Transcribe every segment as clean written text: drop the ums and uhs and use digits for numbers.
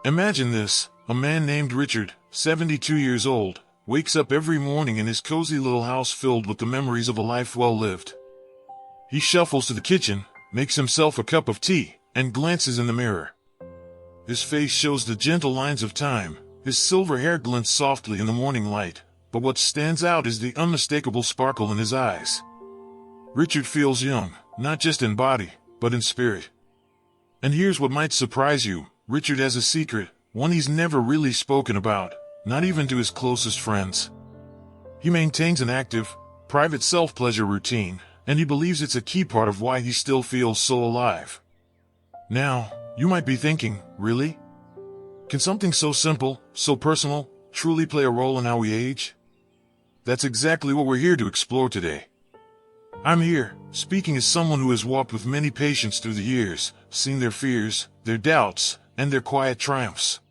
Imagine this: a man named Richard, 72 years old, wakes up every morning in his cozy little house filled with the memories of a life well lived. He shuffles to the kitchen, makes himself a cup of tea, and glances in the mirror. His face shows the gentle lines of time, his silver hair glints softly in the morning light, but what stands out is the unmistakable sparkle in his eyes. Richard feels young, not just in body, but in spirit. And here's what might surprise you: Richard has a secret, one he's never really spoken about, not even to his closest friends. He maintains an active, private self-pleasure routine, and he believes it's a key part of why he still feels so alive. Now, you might be thinking, really? Can something so simple, so personal, truly play a role in how we age? That's exactly what we're here to explore today. I'm here, speaking as someone who has walked with many patients through the years, seen their fears, their doubts, and their quiet triumphs.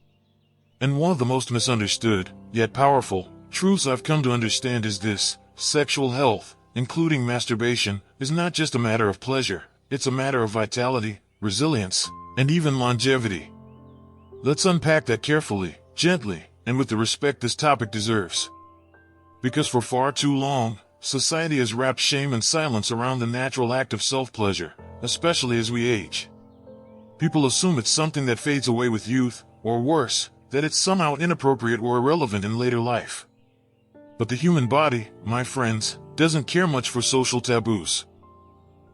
And one of the most misunderstood, yet powerful, truths I've come to understand is this: sexual health, including masturbation, is not just a matter of pleasure, it's a matter of vitality, resilience, and even longevity. Let's unpack that carefully, gently, and with the respect this topic deserves. Because for far too long, society has wrapped shame and silence around the natural act of self-pleasure, especially as we age. People assume it's something that fades away with youth, or worse, that it's somehow inappropriate or irrelevant in later life. But the human body, my friends, doesn't care much for social taboos.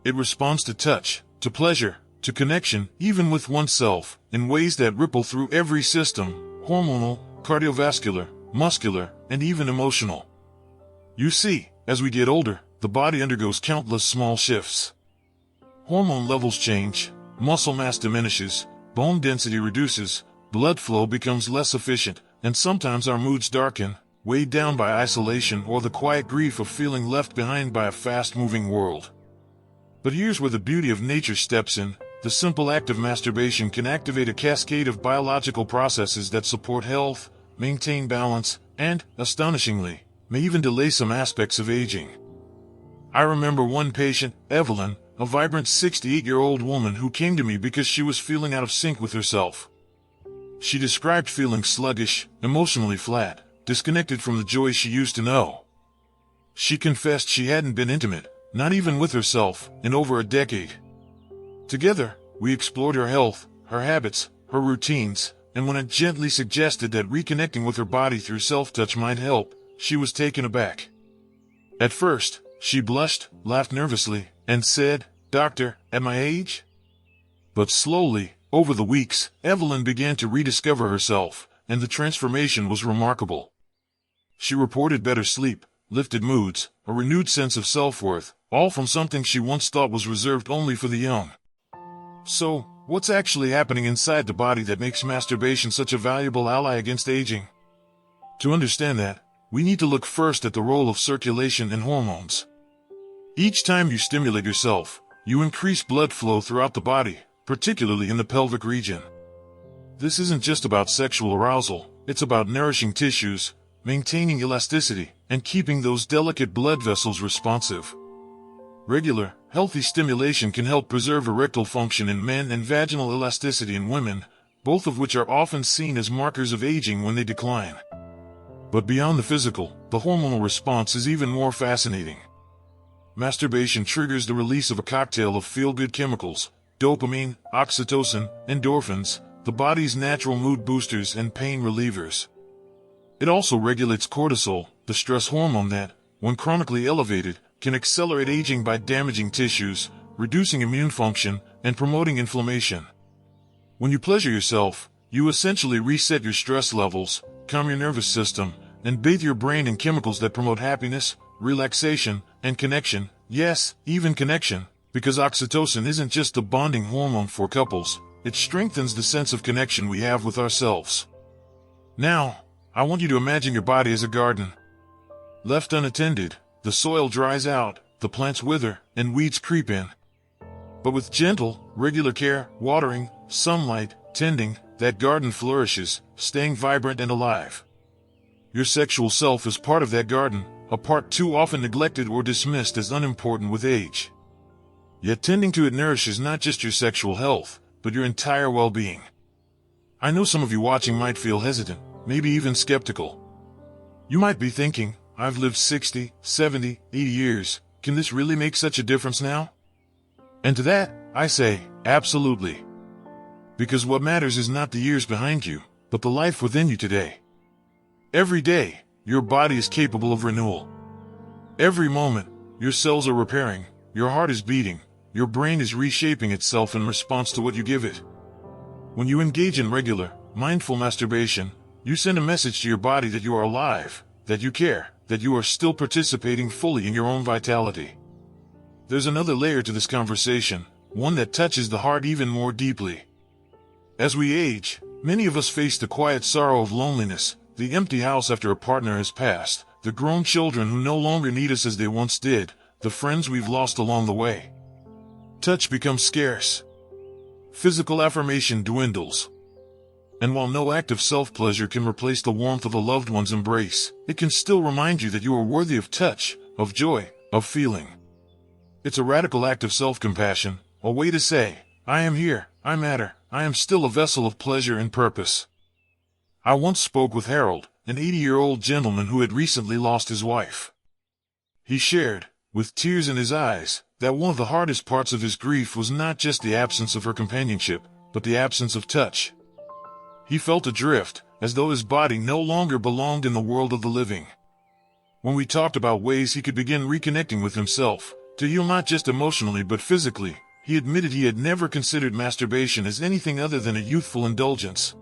It responds to touch, to pleasure, to connection, even with oneself, in ways that ripple through every system: hormonal, cardiovascular, muscular, and even emotional. You see, as we get older, the body undergoes countless small shifts. Hormone levels change, muscle mass diminishes, bone density reduces, blood flow becomes less efficient, and sometimes our moods darken, weighed down by isolation or the quiet grief of feeling left behind by a fast-moving world. But here's where the beauty of nature steps in. The simple act of masturbation can activate a cascade of biological processes that support health, maintain balance, and, astonishingly, may even delay some aspects of aging. I remember one patient, Evelyn, a vibrant 68-year-old woman who came to me because she was feeling out of sync with herself. She described feeling sluggish, emotionally flat, disconnected from the joy she used to know. She confessed she hadn't been intimate, not even with herself, in over a decade. Together, we explored her health, her habits, her routines, and when I gently suggested that reconnecting with her body through self-touch might help, she was taken aback. At first, she blushed, laughed nervously, and said, "Doctor, at my age?" But slowly, over the weeks, Evelyn began to rediscover herself, and the transformation was remarkable. She reported better sleep, lifted moods, a renewed sense of self-worth, all from something she once thought was reserved only for the young. So, what's actually happening inside the body that makes masturbation such a valuable ally against aging? To understand that, we need to look first at the role of circulation and hormones. Each time you stimulate yourself, you increase blood flow throughout the body, particularly in the pelvic region. This isn't just about sexual arousal, it's about nourishing tissues, maintaining elasticity, and keeping those delicate blood vessels responsive. Regular, healthy stimulation can help preserve erectile function in men and vaginal elasticity in women, both of which are often seen as markers of aging when they decline. But beyond the physical, the hormonal response is even more fascinating. Masturbation triggers the release of a cocktail of feel-good chemicals: dopamine, oxytocin, endorphins, the body's natural mood boosters and pain relievers. It also regulates cortisol, the stress hormone that, when chronically elevated, can accelerate aging by damaging tissues, reducing immune function, and promoting inflammation. When you pleasure yourself, you essentially reset your stress levels, calm your nervous system, and bathe your brain in chemicals that promote happiness, relaxation, and connection. Yes, even connection, because oxytocin isn't just a bonding hormone for couples, it strengthens the sense of connection we have with ourselves. Now, I want you to imagine your body as a garden. Left unattended, the soil dries out, the plants wither, and weeds creep in. But with gentle, regular care, watering, sunlight, tending, that garden flourishes, staying vibrant and alive. Your sexual self is part of that garden, a part too often neglected or dismissed as unimportant with age. Yet tending to it nourishes not just your sexual health, but your entire well-being. I know some of you watching might feel hesitant, maybe even skeptical. You might be thinking, I've lived 60, 70, 80 years. Can this really make such a difference now? And to that, I say, absolutely. Because what matters is not the years behind you, but the life within you today. Every day, your body is capable of renewal. Every moment, your cells are repairing, your heart is beating, your brain is reshaping itself in response to what you give it. When you engage in regular, mindful masturbation, you send a message to your body that you are alive, that you care, that you are still participating fully in your own vitality. There's another layer to this conversation, one that touches the heart even more deeply. As we age, many of us face the quiet sorrow of loneliness, the empty house after a partner has passed, the grown children who no longer need us as they once did, the friends we've lost along the way. Touch becomes scarce. Physical affirmation dwindles. And while no act of self-pleasure can replace the warmth of a loved one's embrace, it can still remind you that you are worthy of touch, of joy, of feeling. It's a radical act of self-compassion, a way to say, I am here, I matter, I am still a vessel of pleasure and purpose. I once spoke with Harold, an 80-year-old gentleman who had recently lost his wife. He shared, with tears in his eyes, that one of the hardest parts of his grief was not just the absence of her companionship, but the absence of touch. He felt adrift, as though his body no longer belonged in the world of the living. When we talked about ways he could begin reconnecting with himself, to heal not just emotionally but physically, he admitted he had never considered masturbation as anything other than a youthful indulgence.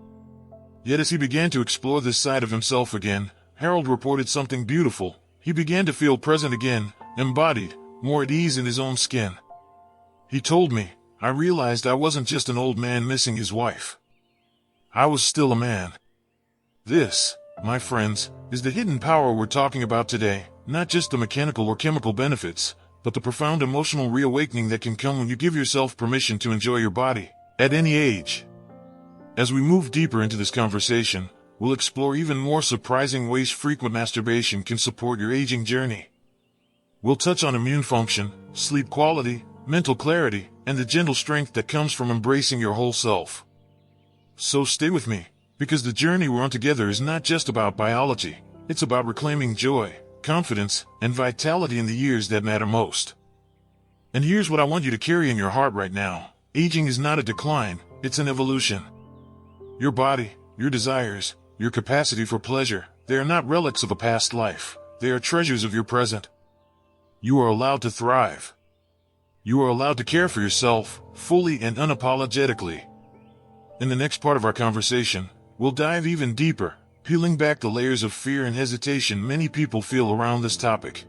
Yet as he began to explore this side of himself again, Harold reported something beautiful. He began to feel present again, embodied, more at ease in his own skin. He told me, I realized I wasn't just an old man missing his wife. I was still a man. This, my friends, is the hidden power we're talking about today, not just the mechanical or chemical benefits, but the profound emotional reawakening that can come when you give yourself permission to enjoy your body, at any age. As we move deeper into this conversation, we'll explore even more surprising ways frequent masturbation can support your aging journey. We'll touch on immune function, sleep quality, mental clarity, and the gentle strength that comes from embracing your whole self. So stay with me, because the journey we're on together is not just about biology, it's about reclaiming joy, confidence, and vitality in the years that matter most. And here's what I want you to carry in your heart right now. Aging is not a decline, it's an evolution. Your body, your desires, your capacity for pleasure, they are not relics of a past life, they are treasures of your present. You are allowed to thrive. You are allowed to care for yourself, fully and unapologetically. In the next part of our conversation, we'll dive even deeper, peeling back the layers of fear and hesitation many people feel around this topic.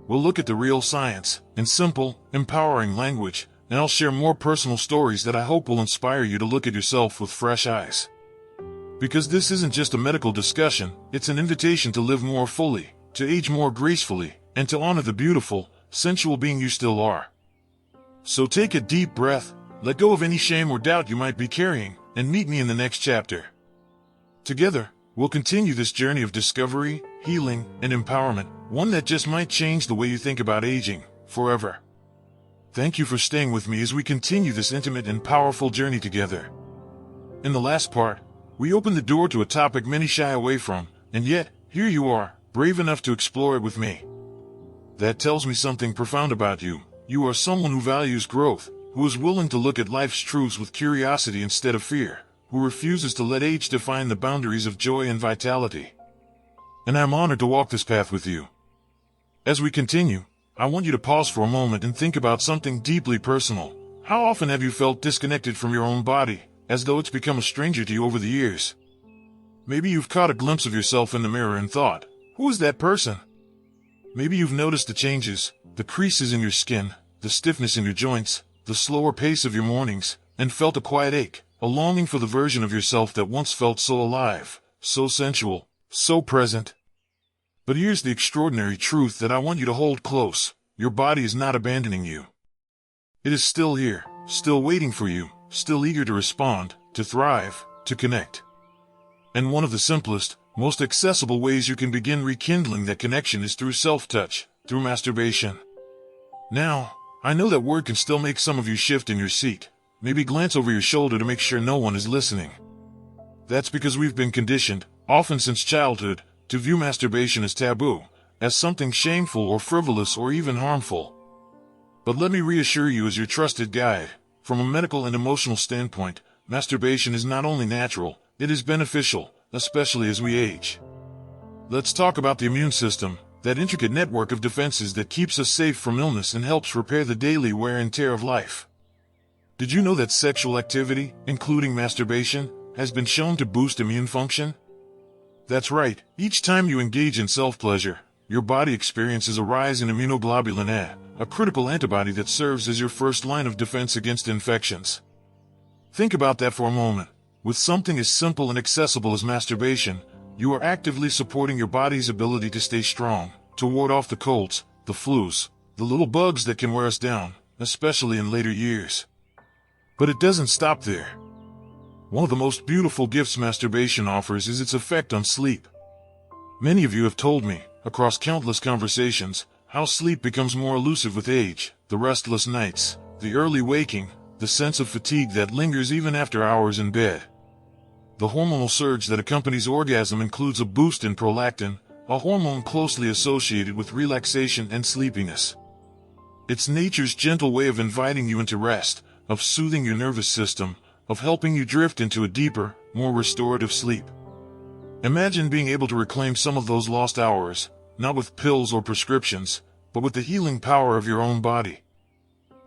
We'll look at the real science, in simple, empowering language, and I'll share more personal stories that I hope will inspire you to look at yourself with fresh eyes. Because this isn't just a medical discussion, it's an invitation to live more fully, to age more gracefully, and to honor the beautiful, sensual being you still are. So take a deep breath, let go of any shame or doubt you might be carrying, and meet me in the next chapter. Together, we'll continue this journey of discovery, healing, and empowerment, one that just might change the way you think about aging, forever. Thank you for staying with me as we continue this intimate and powerful journey together. In the last part, we opened the door to a topic many shy away from, and yet, here you are, brave enough to explore it with me. That tells me something profound about you. You are someone who values growth, who is willing to look at life's truths with curiosity instead of fear, who refuses to let age define the boundaries of joy and vitality. And I'm honored to walk this path with you. As we continue, I want you to pause for a moment and think about something deeply personal. How often have you felt disconnected from your own body, as though it's become a stranger to you over the years? Maybe you've caught a glimpse of yourself in the mirror and thought, who is that person? Maybe you've noticed the changes, the creases in your skin, the stiffness in your joints, the slower pace of your mornings, and felt a quiet ache, a longing for the version of yourself that once felt so alive, so sensual, so present. But here's the extraordinary truth that I want you to hold close. Your body is not abandoning you. It is still here, still waiting for you, still eager to respond, to thrive, to connect. And one of the simplest, most accessible ways you can begin rekindling that connection is through self-touch, through masturbation. Now, I know that word can still make some of you shift in your seat, maybe glance over your shoulder to make sure no one is listening. That's because we've been conditioned, often since childhood, to view masturbation as taboo, as something shameful or frivolous or even harmful. But let me reassure you as your trusted guide, from a medical and emotional standpoint, masturbation is not only natural, it is beneficial, especially as we age. Let's talk about the immune system, that intricate network of defenses that keeps us safe from illness and helps repair the daily wear and tear of life. Did you know that sexual activity, including masturbation, has been shown to boost immune function? That's right, each time you engage in self-pleasure, your body experiences a rise in immunoglobulin A, a critical antibody that serves as your first line of defense against infections. Think about that for a moment. With something as simple and accessible as masturbation, you are actively supporting your body's ability to stay strong, to ward off the colds, the flus, the little bugs that can wear us down, especially in later years. But it doesn't stop there. One of the most beautiful gifts masturbation offers is its effect on sleep. Many of you have told me, across countless conversations, how sleep becomes more elusive with age, the restless nights, the early waking, the sense of fatigue that lingers even after hours in bed. The hormonal surge that accompanies orgasm includes a boost in prolactin, a hormone closely associated with relaxation and sleepiness. It's nature's gentle way of inviting you into rest, of soothing your nervous system, of helping you drift into a deeper, more restorative sleep. Imagine being able to reclaim some of those lost hours, not with pills or prescriptions, but with the healing power of your own body.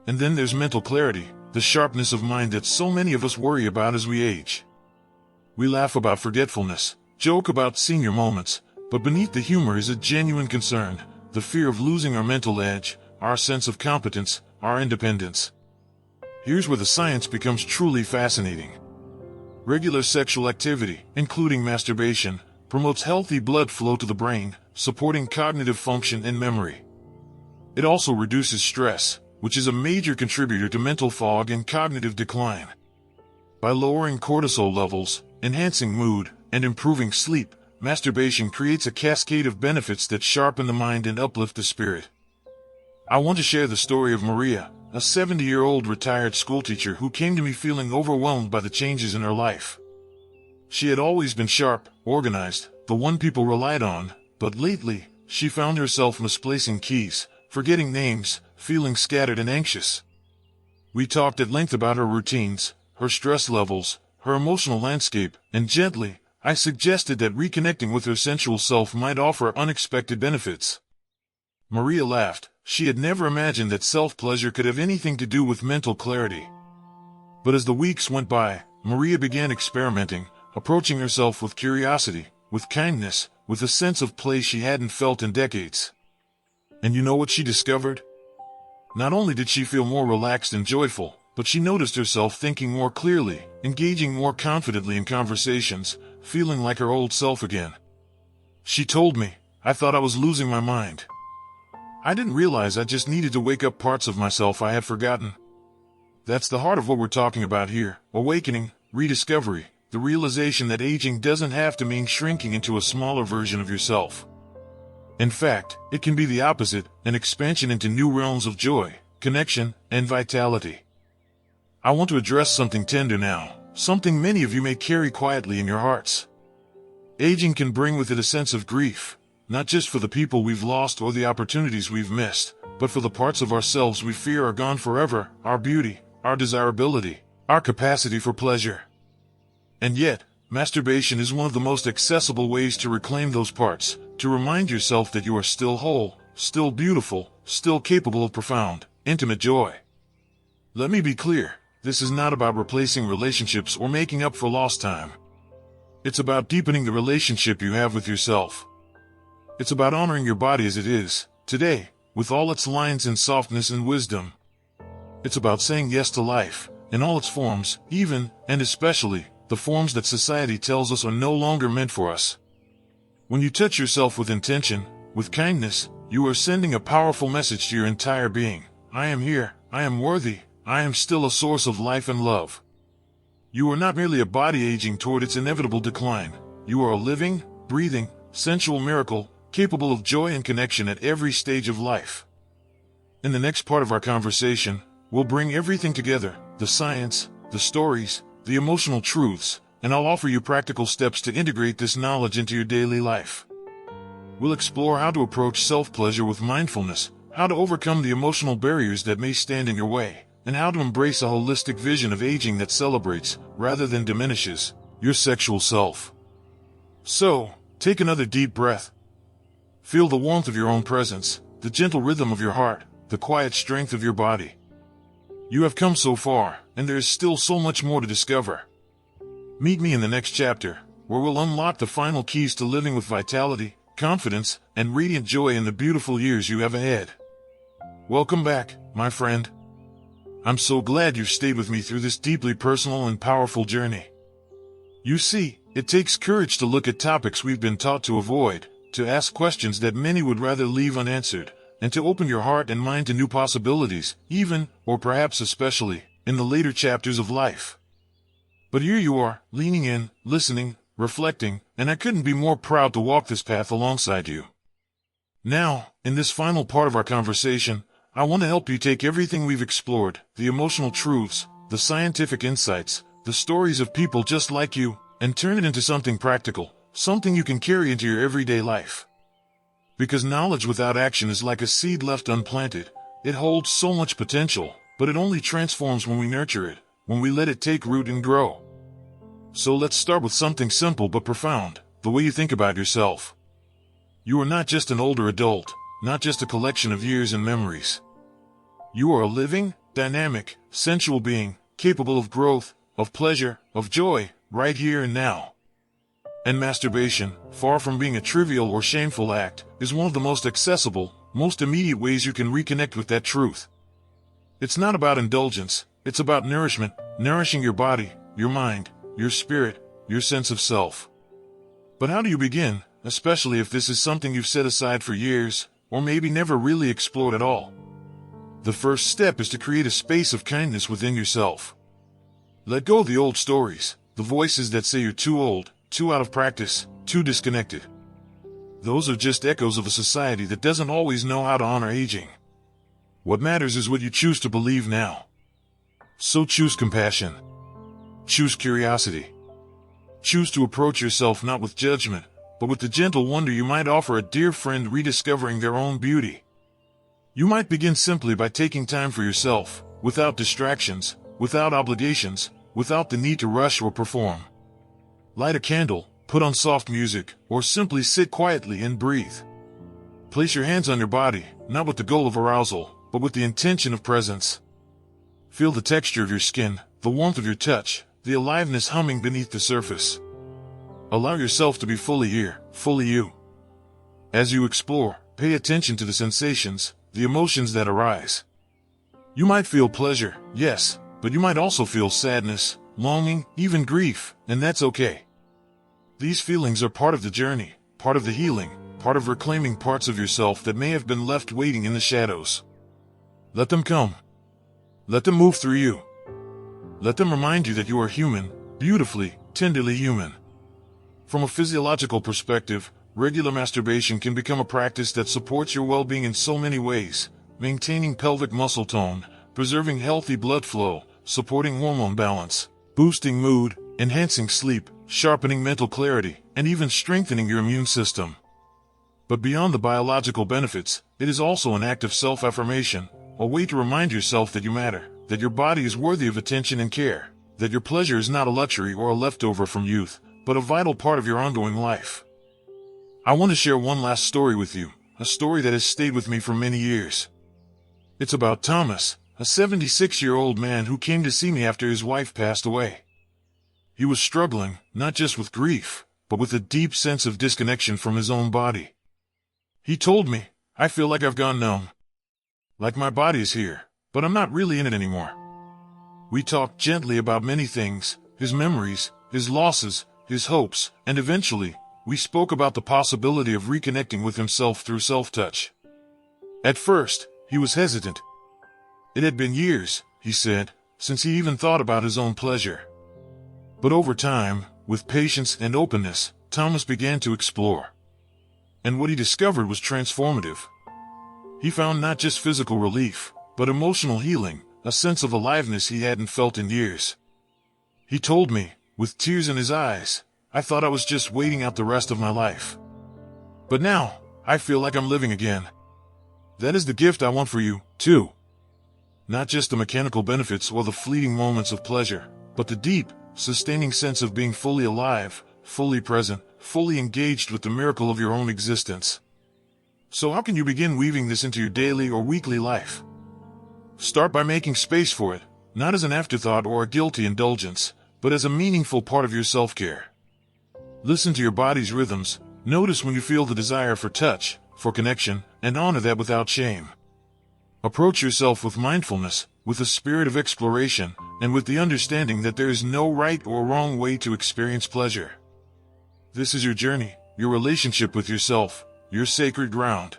And then there's mental clarity, the sharpness of mind that so many of us worry about as we age. We laugh about forgetfulness, joke about senior moments, but beneath the humor is a genuine concern, the fear of losing our mental edge, our sense of competence, our independence. Here's where the science becomes truly fascinating. Regular sexual activity, including masturbation, promotes healthy blood flow to the brain, supporting cognitive function and memory. It also reduces stress, which is a major contributor to mental fog and cognitive decline. By lowering cortisol levels, enhancing mood, and improving sleep, masturbation creates a cascade of benefits that sharpen the mind and uplift the spirit. I want to share the story of Maria, a 70-year-old retired schoolteacher who came to me feeling overwhelmed by the changes in her life. She had always been sharp, organized, the one people relied on, but lately, she found herself misplacing keys, forgetting names, feeling scattered and anxious. We talked at length about her routines, her stress levels, her emotional landscape, and gently, I suggested that reconnecting with her sensual self might offer unexpected benefits. Maria laughed. She had never imagined that self-pleasure could have anything to do with mental clarity. But as the weeks went by, Maria began experimenting, approaching herself with curiosity, with kindness, with a sense of play she hadn't felt in decades. And you know what she discovered? Not only did she feel more relaxed and joyful, but she noticed herself thinking more clearly, engaging more confidently in conversations, feeling like her old self again. She told me, "I thought I was losing my mind. I didn't realize I just needed to wake up parts of myself I had forgotten." That's the heart of what we're talking about here: awakening, rediscovery, the realization that aging doesn't have to mean shrinking into a smaller version of yourself. In fact, it can be the opposite, an expansion into new realms of joy, connection, and vitality. I want to address something tender now, something many of you may carry quietly in your hearts. Aging can bring with it a sense of grief, not just for the people we've lost or the opportunities we've missed, but for the parts of ourselves we fear are gone forever, our beauty, our desirability, our capacity for pleasure. And yet, masturbation is one of the most accessible ways to reclaim those parts, to remind yourself that you are still whole, still beautiful, still capable of profound, intimate joy. Let me be clear, this is not about replacing relationships or making up for lost time. It's about deepening the relationship you have with yourself. It's about honoring your body as it is, today, with all its lines and softness and wisdom. It's about saying yes to life, in all its forms, even, and especially, the forms that society tells us are no longer meant for us. When you touch yourself with intention, with kindness, you are sending a powerful message to your entire being. I am here, I am worthy, I am still a source of life and love. You are not merely a body aging toward its inevitable decline. You are a living, breathing, sensual miracle, capable of joy and connection at every stage of life. In the next part of our conversation, we'll bring everything together: the science, the stories, the emotional truths, and I'll offer you practical steps to integrate this knowledge into your daily life. We'll explore how to approach self-pleasure with mindfulness, how to overcome the emotional barriers that may stand in your way, and how to embrace a holistic vision of aging that celebrates, rather than diminishes, your sexual self. So, take another deep breath. Feel the warmth of your own presence, the gentle rhythm of your heart, the quiet strength of your body. You have come so far, and there is still so much more to discover. Meet me in the next chapter, where we'll unlock the final keys to living with vitality, confidence, and radiant joy in the beautiful years you have ahead. Welcome back, my friend. I'm so glad you've stayed with me through this deeply personal and powerful journey. You see, it takes courage to look at topics we've been taught to avoid, to ask questions that many would rather leave unanswered, and to open your heart and mind to new possibilities, even, or perhaps especially, in the later chapters of life. But here you are, leaning in, listening, reflecting, and I couldn't be more proud to walk this path alongside you. Now, in this final part of our conversation, I want to help you take everything we've explored, the emotional truths, the scientific insights, the stories of people just like you, and turn it into something practical, something you can carry into your everyday life. Because knowledge without action is like a seed left unplanted. It holds so much potential, but it only transforms when we nurture it, when we let it take root and grow. So let's start with something simple but profound, the way you think about yourself. You are not just an older adult, not just a collection of years and memories. You are a living, dynamic, sensual being, capable of growth, of pleasure, of joy, right here and now. And masturbation, far from being a trivial or shameful act, is one of the most accessible, most immediate ways you can reconnect with that truth. It's not about indulgence, it's about nourishment, nourishing your body, your mind, your spirit, your sense of self. But how do you begin, especially if this is something you've set aside for years, or maybe never really explored at all? The first step is to create a space of kindness within yourself. Let go of the old stories, the voices that say you're too old, too out of practice, too disconnected. Those are just echoes of a society that doesn't always know how to honor aging. What matters is what you choose to believe now. So choose compassion. Choose curiosity. Choose to approach yourself not with judgment, but with the gentle wonder you might offer a dear friend rediscovering their own beauty. You might begin simply by taking time for yourself, without distractions, without obligations, without the need to rush or perform. Light a candle, put on soft music, or simply sit quietly and breathe. Place your hands on your body, not with the goal of arousal, but with the intention of presence. Feel the texture of your skin, the warmth of your touch, the aliveness humming beneath the surface. Allow yourself to be fully here, fully you. As you explore, pay attention to the sensations, the emotions that arise. You might feel pleasure, yes, but you might also feel sadness, longing, even grief, and that's okay. These feelings are part of the journey, part of the healing, part of reclaiming parts of yourself that may have been left waiting in the shadows. Let them come. Let them move through you. Let them remind you that you are human, beautifully, tenderly human. From a physiological perspective, regular masturbation can become a practice that supports your well-being in so many ways, maintaining pelvic muscle tone, preserving healthy blood flow, supporting hormone balance, boosting mood, enhancing sleep, sharpening mental clarity, and even strengthening your immune system. But beyond the biological benefits, it is also an act of self-affirmation, a way to remind yourself that you matter, that your body is worthy of attention and care, that your pleasure is not a luxury or a leftover from youth, but a vital part of your ongoing life. I want to share one last story with you, a story that has stayed with me for many years. It's about Thomas, a 76-year-old man who came to see me after his wife passed away. He was struggling, not just with grief, but with a deep sense of disconnection from his own body. He told me, "I feel like I've gone numb. Like my body is here, but I'm not really in it anymore." We talked gently about many things, his memories, his losses, his hopes, and eventually, we spoke about the possibility of reconnecting with himself through self-touch. At first, he was hesitant. It had been years, he said, since he even thought about his own pleasure. But over time, with patience and openness, Thomas began to explore. And what he discovered was transformative. He found not just physical relief, but emotional healing, a sense of aliveness he hadn't felt in years. He told me, with tears in his eyes. I thought I was just waiting out the rest of my life. But now, I feel like I'm living again. That is the gift I want for you, too. Not just the mechanical benefits or the fleeting moments of pleasure, but the deep, sustaining sense of being fully alive, fully present, fully engaged with the miracle of your own existence. So how can you begin weaving this into your daily or weekly life? Start by making space for it, not as an afterthought or a guilty indulgence, but as a meaningful part of your self-care. Listen to your body's rhythms, notice when you feel the desire for touch, for connection, and honor that without shame. Approach yourself with mindfulness, with a spirit of exploration, and with the understanding that there is no right or wrong way to experience pleasure. This is your journey, your relationship with yourself, your sacred ground.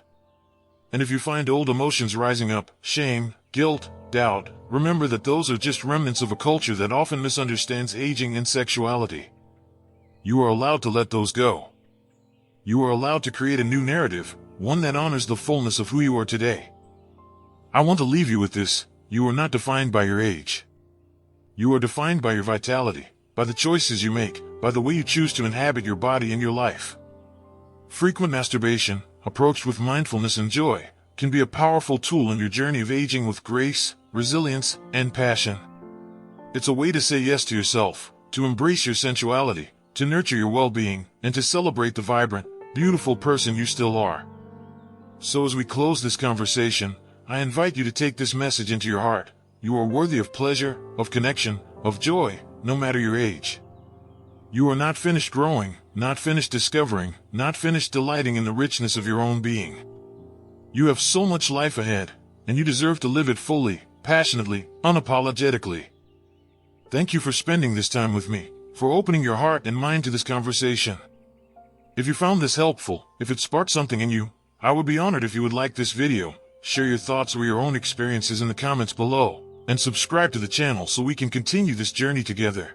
And if you find old emotions rising up, shame, guilt, doubt, remember that those are just remnants of a culture that often misunderstands aging and sexuality. You are allowed to let those go. You are allowed to create a new narrative, one that honors the fullness of who you are today. I want to leave you with this: you are not defined by your age. You are defined by your vitality, by the choices you make, by the way you choose to inhabit your body and your life. Frequent masturbation, approached with mindfulness and joy, can be a powerful tool in your journey of aging with grace, resilience, and passion. It's a way to say yes to yourself, to embrace your sensuality, to nurture your well-being, and to celebrate the vibrant, beautiful person you still are. So as we close this conversation, I invite you to take this message into your heart. You are worthy of pleasure, of connection, of joy, no matter your age. You are not finished growing, not finished discovering, not finished delighting in the richness of your own being. You have so much life ahead, and you deserve to live it fully, passionately, unapologetically. Thank you for spending this time with me, for opening your heart and mind to this conversation. If you found this helpful, if it sparked something in you, I would be honored if you would like this video, share your thoughts or your own experiences in the comments below, and subscribe to the channel so we can continue this journey together.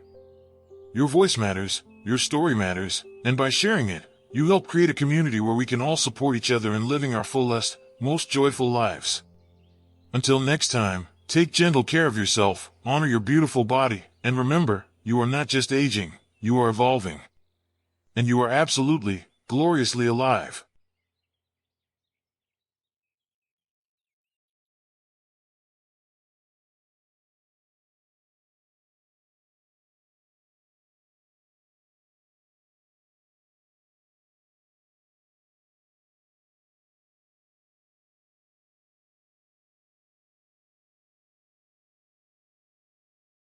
Your voice matters, your story matters, and by sharing it, you help create a community where we can all support each other in living our fullest, most joyful lives. Until next time, take gentle care of yourself, honor your beautiful body, and remember, you are not just aging, you are evolving. And you are absolutely, gloriously alive.